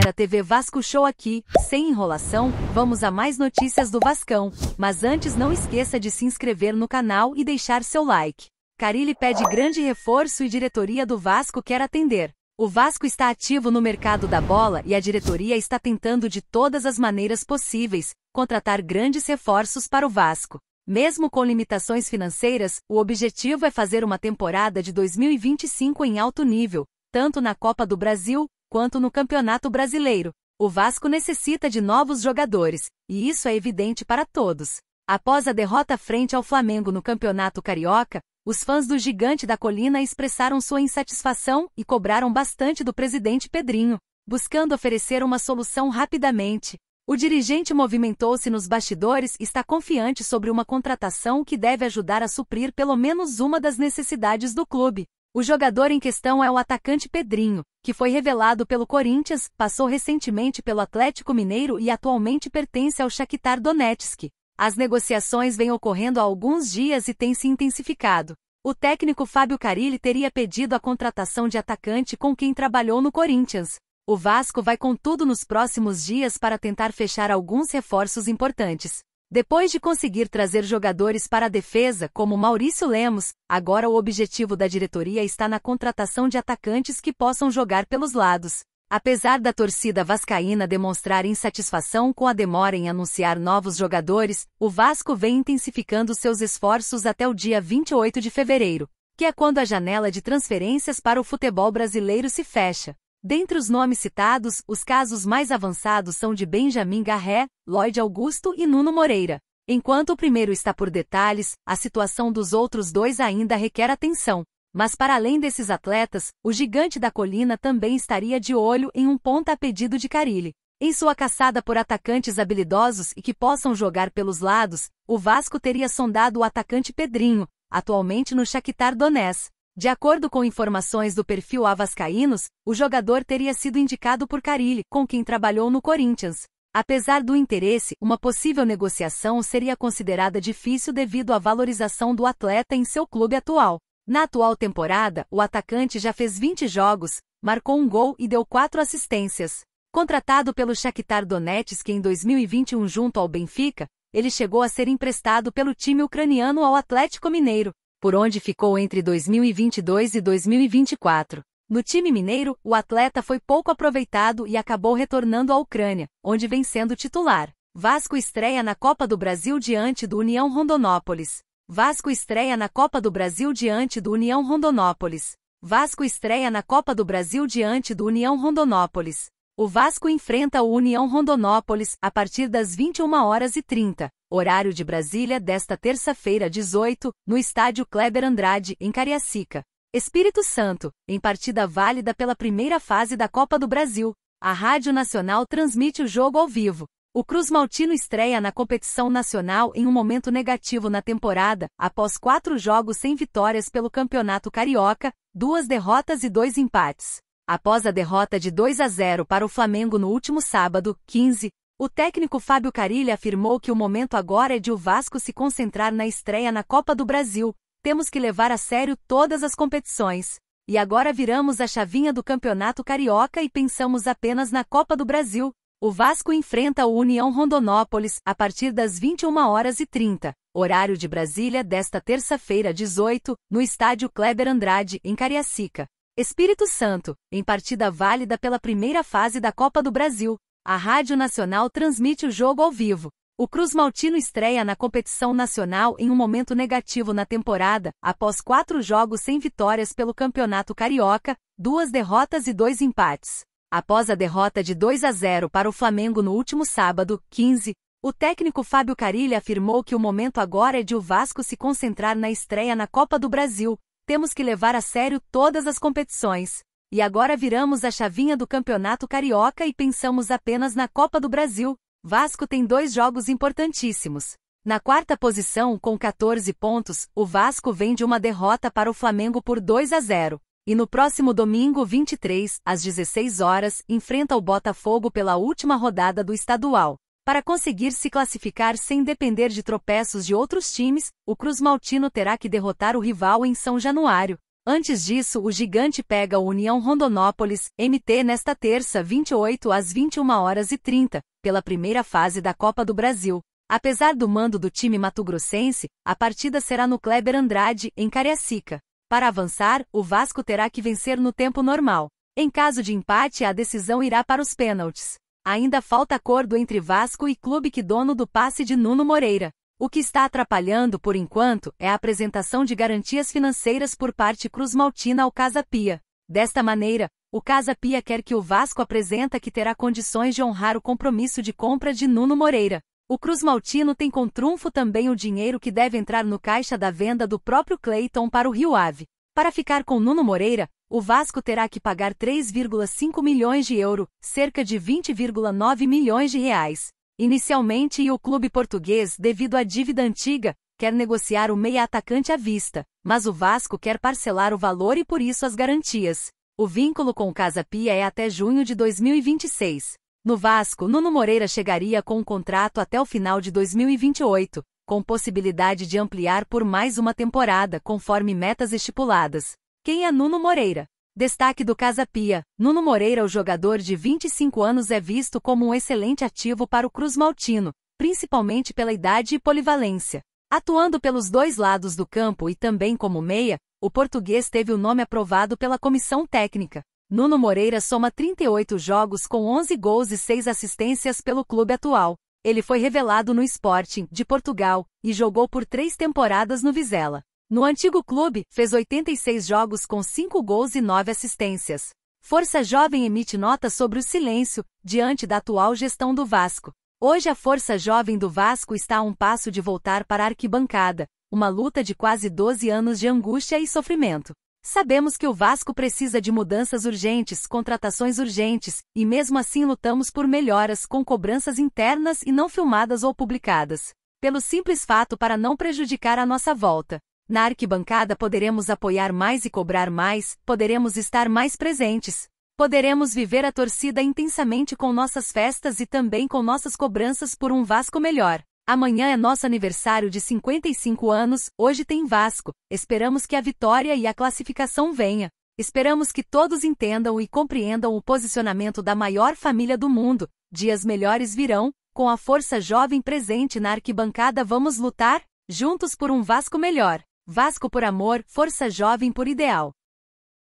galera, TV Vasco Show aqui. Sem enrolação, vamos a mais notícias do Vascão. Mas antes, não esqueça de se inscrever no canal e deixar seu like. Carille pede grande reforço e diretoria do Vasco quer atender. O Vasco está ativo no mercado da bola e a diretoria está tentando de todas as maneiras possíveis contratar grandes reforços para o Vasco. Mesmo com limitações financeiras, o objetivo é fazer uma temporada de 2025 em alto nível, tanto na Copa do Brasil quanto no Campeonato Brasileiro. O Vasco necessita de novos jogadores, e isso é evidente para todos. Após a derrota frente ao Flamengo no Campeonato Carioca, os fãs do Gigante da Colina expressaram sua insatisfação e cobraram bastante do presidente Pedrinho, buscando oferecer uma solução rapidamente. O dirigente movimentou-se nos bastidores e está confiante sobre uma contratação que deve ajudar a suprir pelo menos uma das necessidades do clube. O jogador em questão é o atacante Pedrinho, que foi revelado pelo Corinthians, passou recentemente pelo Atlético Mineiro e atualmente pertence ao Shakhtar Donetsk. As negociações vêm ocorrendo há alguns dias e têm se intensificado. O técnico Fábio Carille teria pedido a contratação de atacante com quem trabalhou no Corinthians. O Vasco vai com tudo nos próximos dias para tentar fechar alguns reforços importantes. Depois de conseguir trazer jogadores para a defesa, como Maurício Lemos, agora o objetivo da diretoria está na contratação de atacantes que possam jogar pelos lados. Apesar da torcida vascaína demonstrar insatisfação com a demora em anunciar novos jogadores, o Vasco vem intensificando seus esforços até o dia 28 de fevereiro, que é quando a janela de transferências para o futebol brasileiro se fecha. Dentre os nomes citados, os casos mais avançados são de Benjamin Garré, Lloyd Augusto e Nuno Moreira. Enquanto o primeiro está por detalhes, a situação dos outros dois ainda requer atenção. Mas para além desses atletas, o Gigante da Colina também estaria de olho em um ponta a pedido de Carille. Em sua caçada por atacantes habilidosos e que possam jogar pelos lados, o Vasco teria sondado o atacante Pedrinho, atualmente no Shakhtar Donetsk. De acordo com informações do perfil Avascaínos, o jogador teria sido indicado por Carille, com quem trabalhou no Corinthians. Apesar do interesse, uma possível negociação seria considerada difícil devido à valorização do atleta em seu clube atual. Na atual temporada, o atacante já fez 20 jogos, marcou um gol e deu 4 assistências. Contratado pelo Shakhtar Donetsk em 2021 junto ao Benfica, ele chegou a ser emprestado pelo time ucraniano ao Atlético Mineiro, por onde ficou entre 2022 e 2024. No time mineiro, o atleta foi pouco aproveitado e acabou retornando à Ucrânia, onde vem sendo titular. Vasco estreia na Copa do Brasil diante do União Rondonópolis. Vasco estreia na Copa do Brasil diante do União Rondonópolis. Vasco estreia na Copa do Brasil diante do União Rondonópolis. O Vasco enfrenta o União Rondonópolis a partir das 21h30, horário de Brasília, desta terça-feira 18, no estádio Kleber Andrade, em Cariacica, Espírito Santo, em partida válida pela primeira fase da Copa do Brasil. A Rádio Nacional transmite o jogo ao vivo. O Cruz Maltino estreia na competição nacional em um momento negativo na temporada, após 4 jogos sem vitórias pelo Campeonato Carioca, 2 derrotas e 2 empates. Após a derrota de 2-0 para o Flamengo no último sábado, 15, o técnico Fábio Carille afirmou que o momento agora é de o Vasco se concentrar na estreia na Copa do Brasil. Temos que levar a sério todas as competições. E agora viramos a chavinha do Campeonato Carioca e pensamos apenas na Copa do Brasil. O Vasco enfrenta o União Rondonópolis a partir das 21h30, horário de Brasília, desta terça-feira 18, no estádio Kleber Andrade, em Cariacica, Espírito Santo, em partida válida pela primeira fase da Copa do Brasil. A Rádio Nacional transmite o jogo ao vivo. O Cruz Maltino estreia na competição nacional em um momento negativo na temporada, após 4 jogos sem vitórias pelo Campeonato Carioca, 2 derrotas e 2 empates. Após a derrota de 2-0 para o Flamengo no último sábado, 15, o técnico Fábio Carille afirmou que o momento agora é de o Vasco se concentrar na estreia na Copa do Brasil. Temos que levar a sério todas as competições. E agora viramos a chavinha do Campeonato Carioca e pensamos apenas na Copa do Brasil. Vasco tem 2 jogos importantíssimos. Na 4ª posição, com 14 pontos, o Vasco vem de uma derrota para o Flamengo por 2-0. E no próximo domingo 23, às 16 horas, enfrenta o Botafogo pela última rodada do estadual. Para conseguir se classificar sem depender de tropeços de outros times, o Cruz Maltino terá que derrotar o rival em São Januário. Antes disso, o Gigante pega o União Rondonópolis, MT nesta terça, 28 às 21h30, pela primeira fase da Copa do Brasil. Apesar do mando do time mato-grossense, a partida será no Kleber Andrade, em Cariacica. Para avançar, o Vasco terá que vencer no tempo normal. Em caso de empate, a decisão irá para os pênaltis. Ainda falta acordo entre Vasco e clube que dono do passe de Nuno Moreira. O que está atrapalhando, por enquanto, é a apresentação de garantias financeiras por parte cruzmaltina ao Casa Pia. Desta maneira, o Casa Pia quer que o Vasco apresenta que terá condições de honrar o compromisso de compra de Nuno Moreira. O cruzmaltino tem com trunfo também o dinheiro que deve entrar no caixa da venda do próprio Cleiton para o Rio Ave. Para ficar com Nuno Moreira, o Vasco terá que pagar 3,5 milhões de euros, cerca de 20,9 milhões de reais. Inicialmente, e o clube português, devido à dívida antiga, quer negociar o meia-atacante à vista, mas o Vasco quer parcelar o valor e por isso as garantias. O vínculo com o Casa Pia é até junho de 2026. No Vasco, Nuno Moreira chegaria com um contrato até o final de 2028, com possibilidade de ampliar por mais uma temporada, conforme metas estipuladas. Quem é Nuno Moreira? Destaque do Casa Pia. Nuno Moreira, o jogador de 25 anos, é visto como um excelente ativo para o cruzmaltino, principalmente pela idade e polivalência. Atuando pelos dois lados do campo e também como meia, o português teve o nome aprovado pela comissão técnica. Nuno Moreira soma 38 jogos com 11 gols e 6 assistências pelo clube atual. Ele foi revelado no Sporting, de Portugal, e jogou por 3 temporadas no Vizela. No antigo clube, fez 86 jogos com 5 gols e 9 assistências. Força Jovem emite nota sobre o silêncio, diante da atual gestão do Vasco. Hoje a Força Jovem do Vasco está a um passo de voltar para a arquibancada, uma luta de quase 12 anos de angústia e sofrimento. Sabemos que o Vasco precisa de mudanças urgentes, contratações urgentes, e mesmo assim lutamos por melhoras com cobranças internas e não filmadas ou publicadas. Pelo simples fato para não prejudicar a nossa volta. Na arquibancada poderemos apoiar mais e cobrar mais, poderemos estar mais presentes. Poderemos viver a torcida intensamente com nossas festas e também com nossas cobranças por um Vasco melhor. Amanhã é nosso aniversário de 55 anos, hoje tem Vasco. Esperamos que a vitória e a classificação venha. Esperamos que todos entendam e compreendam o posicionamento da maior família do mundo. Dias melhores virão, com a Força Jovem presente na arquibancada vamos lutar, juntos por um Vasco melhor. Vasco por amor, Força Jovem por ideal.